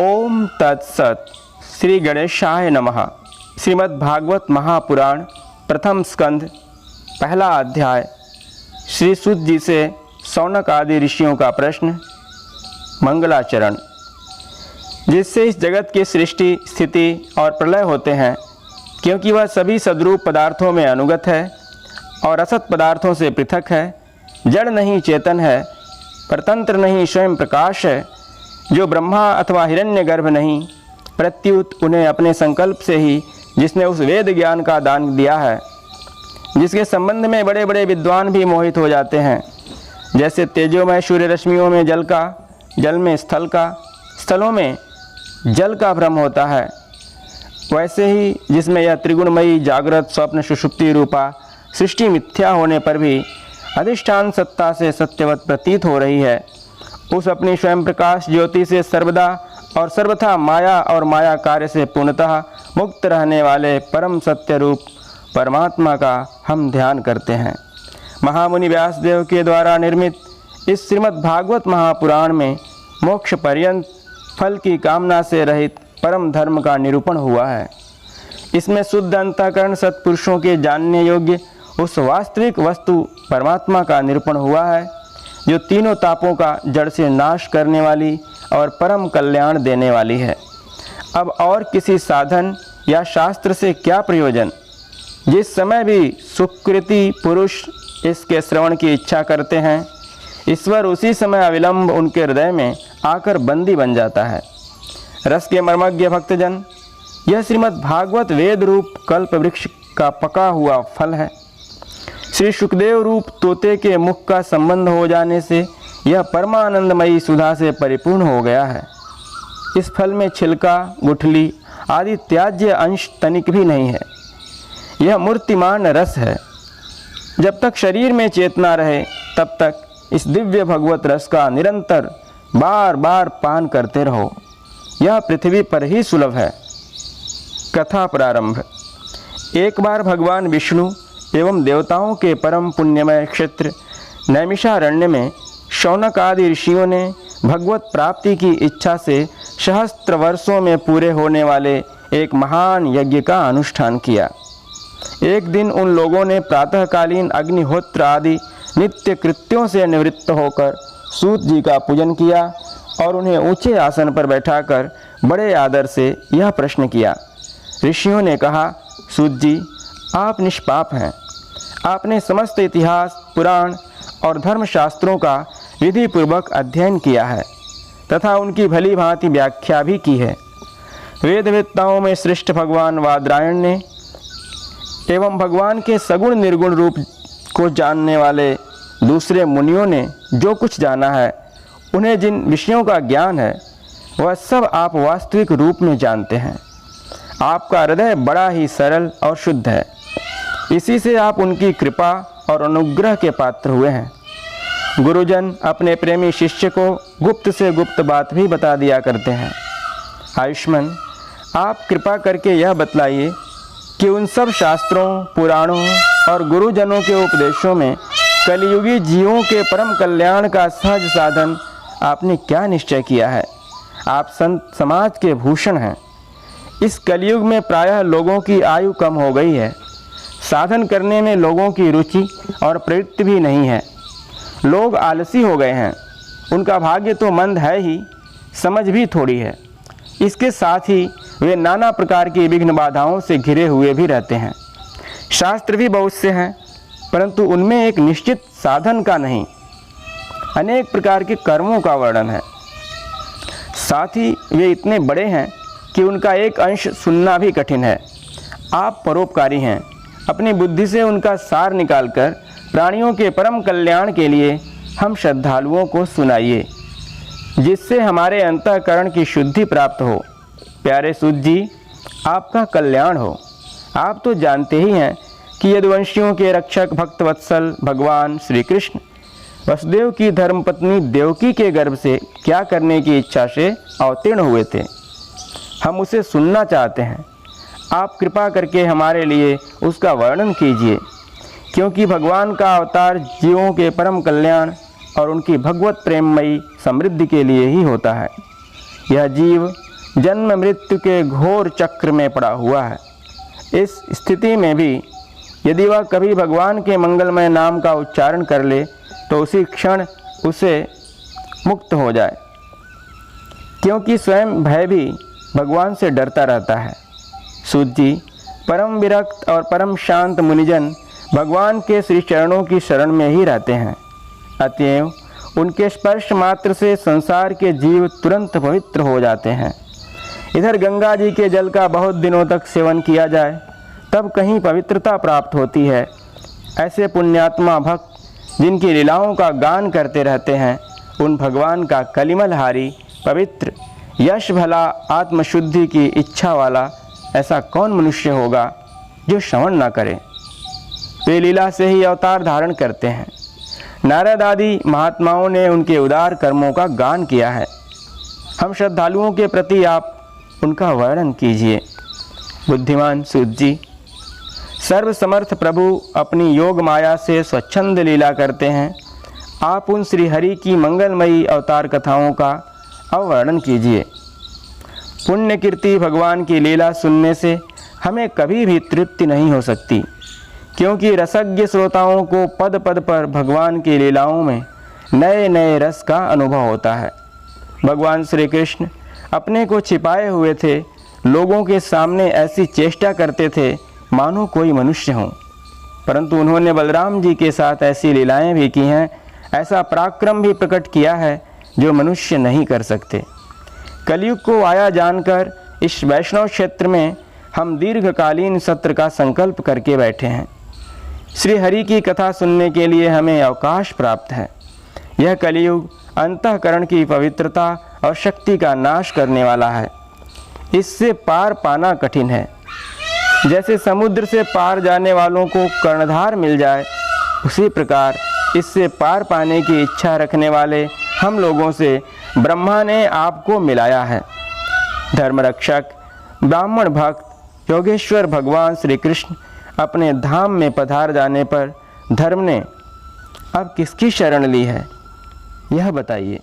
ओम तत्सत। श्री गणेशाय नमः। श्रीमद्भागवत महापुराण प्रथम स्कंध पहला अध्याय। श्री सूत जी से शौनक आदि ऋषियों का प्रश्न। मंगलाचरण। जिससे इस जगत की सृष्टि, स्थिति और प्रलय होते हैं, क्योंकि वह सभी सद्रूप पदार्थों में अनुगत है और असत पदार्थों से पृथक है, जड़ नहीं चेतन है, परतंत्र नहीं स्वयं प्रकाश है, जो ब्रह्मा अथवा हिरण्यगर्भ नहीं, प्रत्युत उन्हें अपने संकल्प से ही जिसने उस वेद ज्ञान का दान दिया है, जिसके संबंध में बड़े बड़े विद्वान भी मोहित हो जाते हैं। जैसे तेजोमय सूर्य रश्मियों में जल का, जल में स्थल का, स्थलों में जल का भ्रम होता है, वैसे ही जिसमें यह त्रिगुणमयी जागृत स्वप्न सुषुप्ति रूपा सृष्टि मिथ्या होने पर भी अधिष्ठान सत्ता से सत्यवत प्रतीत हो रही है, उस अपनी स्वयं प्रकाश ज्योति से सर्वदा और सर्वथा माया और माया कार्य से पूर्णतः मुक्त रहने वाले परम सत्य रूप परमात्मा का हम ध्यान करते हैं। महामुनि व्यासदेव के द्वारा निर्मित इस श्रीमद् भागवत महापुराण में मोक्ष पर्यंत फल की कामना से रहित परम धर्म का निरूपण हुआ है। इसमें शुद्ध अंतःकरण सत्पुरुषों के जानने योग्य उस वास्तविक वस्तु परमात्मा का निरूपण हुआ है, जो तीनों तापों का जड़ से नाश करने वाली और परम कल्याण देने वाली है। अब और किसी साधन या शास्त्र से क्या प्रयोजन? जिस समय भी सुकृति पुरुष इसके श्रवण की इच्छा करते हैं, ईश्वर उसी समय अविलंब उनके हृदय में आकर बंदी बन जाता है। रस के मर्मज्ञ भक्तजन, यह श्रीमद् भागवत वेद रूप कल्प वृक्ष का पका हुआ फल है। श्री सुखदेव रूप तोते के मुख का संबंध हो जाने से यह परमानंदमयी सुधा से परिपूर्ण हो गया है। इस फल में छिलका, गुठली आदि त्याज्य अंश तनिक भी नहीं है। यह मूर्तिमान रस है। जब तक शरीर में चेतना रहे, तब तक इस दिव्य भगवत रस का निरंतर बार बार पान करते रहो। यह पृथ्वी पर ही सुलभ है। कथा प्रारंभ। एक बार भगवान विष्णु एवं देवताओं के परम पुण्यमय क्षेत्र नैमिषारण्य में शौनक आदि ऋषियों ने भगवत प्राप्ति की इच्छा से सहस्त्र वर्षों में पूरे होने वाले एक महान यज्ञ का अनुष्ठान किया। एक दिन उन लोगों ने प्रातःकालीन अग्निहोत्र आदि नित्य कृत्यों से निवृत्त होकर सूत जी का पूजन किया और उन्हें ऊंचे आसन पर बैठाकर बड़े आदर से यह प्रश्न किया। ऋषियों ने कहा, सूत जी, आप निष्पाप हैं। आपने समस्त इतिहास, पुराण और धर्मशास्त्रों का विधि पूर्वक अध्ययन किया है तथा उनकी भली भांति व्याख्या भी की है। वेदवेत्ताओं में श्रेष्ठ भगवान वादरायण ने एवं भगवान के सगुण निर्गुण रूप को जानने वाले दूसरे मुनियों ने जो कुछ जाना है, उन्हें जिन विषयों का ज्ञान है, वह सब आप वास्तविक रूप में जानते हैं। आपका हृदय बड़ा ही सरल और शुद्ध है। इसी से आप उनकी कृपा और अनुग्रह के पात्र हुए हैं। गुरुजन अपने प्रेमी शिष्य को गुप्त से गुप्त बात भी बता दिया करते हैं। आयुष्मान, आप कृपा करके यह बतलाइए कि उन सब शास्त्रों, पुराणों और गुरुजनों के उपदेशों में कलियुगी जीवों के परम कल्याण का सहज साधन आपने क्या निश्चय किया है? आप संत समाज के भूषण हैं। इस कलयुग में प्रायः लोगों की आयु कम हो गई है। साधन करने में लोगों की रुचि और प्रवृत्ति भी नहीं है। लोग आलसी हो गए हैं। उनका भाग्य तो मंद है ही, समझ भी थोड़ी है। इसके साथ ही वे नाना प्रकार की विघ्न बाधाओं से घिरे हुए भी रहते हैं। शास्त्र भी बहुत से हैं, परंतु उनमें एक निश्चित साधन का नहीं, अनेक प्रकार के कर्मों का वर्णन है। साथ ही वे इतने बड़े हैं कि उनका एक अंश सुनना भी कठिन है। आप परोपकारी हैं। अपनी बुद्धि से उनका सार निकालकर प्राणियों के परम कल्याण के लिए हम श्रद्धालुओं को सुनाइए, जिससे हमारे अंतःकरण की शुद्धि प्राप्त हो। प्यारे सूत जी, आपका कल्याण हो। आप तो जानते ही हैं कि यदुवंशियों के रक्षक भक्तवत्सल भगवान श्री कृष्ण वसुदेव की धर्मपत्नी देवकी के गर्भ से क्या करने की इच्छा से अवतीर्ण हुए थे। हम उसे सुनना चाहते हैं। आप कृपा करके हमारे लिए उसका वर्णन कीजिए, क्योंकि भगवान का अवतार जीवों के परम कल्याण और उनकी भगवत प्रेममयी समृद्धि के लिए ही होता है। यह जीव जन्म मृत्यु के घोर चक्र में पड़ा हुआ है। इस स्थिति में भी यदि वह कभी भगवान के मंगलमय नाम का उच्चारण कर ले तो उसी क्षण उसे मुक्त हो जाए, क्योंकि स्वयं भय भी भगवान से डरता रहता है। सूत जी, परम विरक्त और परम शांत मुनिजन भगवान के श्री चरणों की शरण में ही रहते हैं। अतएव उनके स्पर्श मात्र से संसार के जीव तुरंत पवित्र हो जाते हैं। इधर गंगा जी के जल का बहुत दिनों तक सेवन किया जाए तब कहीं पवित्रता प्राप्त होती है। ऐसे पुण्यात्मा भक्त जिनकी लीलाओं का गान करते रहते हैं, उन भगवान का कलिमलहारी पवित्र यश भला आत्मशुद्धि की इच्छा वाला ऐसा कौन मनुष्य होगा जो श्रवण न करे। वे लीला से ही अवतार धारण करते हैं। नारद आदि महात्माओं ने उनके उदार कर्मों का गान किया है। हम श्रद्धालुओं के प्रति आप उनका वर्णन कीजिए। बुद्धिमान सूत जी, सर्वसमर्थ प्रभु अपनी योग माया से स्वच्छंद लीला करते हैं। आप उन श्री हरि की मंगलमयी अवतार कथाओं का अववर्णन कीजिए। पुण्य कीर्ति भगवान की लीला सुनने से हमें कभी भी तृप्ति नहीं हो सकती, क्योंकि रसज्ञ श्रोताओं को पद पद पर भगवान की लीलाओं में नए नए रस का अनुभव होता है। भगवान श्री कृष्ण अपने को छिपाए हुए थे, लोगों के सामने ऐसी चेष्टा करते थे मानो कोई मनुष्य हो, परंतु उन्होंने बलराम जी के साथ ऐसी लीलाएं भी की हैं, ऐसा पराक्रम भी प्रकट किया है जो मनुष्य नहीं कर सकते। कलयुग को आया जानकर इस वैष्णव क्षेत्र में हम दीर्घकालीन सत्र का संकल्प करके बैठे हैं। श्री हरि की कथा सुनने के लिए हमें अवकाश प्राप्त है। यह कलयुग अंतःकरण की पवित्रता और शक्ति का नाश करने वाला है। इससे पार पाना कठिन है। जैसे समुद्र से पार जाने वालों को कर्णधार मिल जाए, उसी प्रकार इससे पार पाने की इच्छा रखने वाले हम लोगों से ब्रह्मा ने आपको मिलाया है। धर्मरक्षक ब्राह्मण भक्त योगेश्वर भगवान श्री कृष्ण अपने धाम में पधार जाने पर धर्म ने अब किसकी शरण ली है, यह बताइए।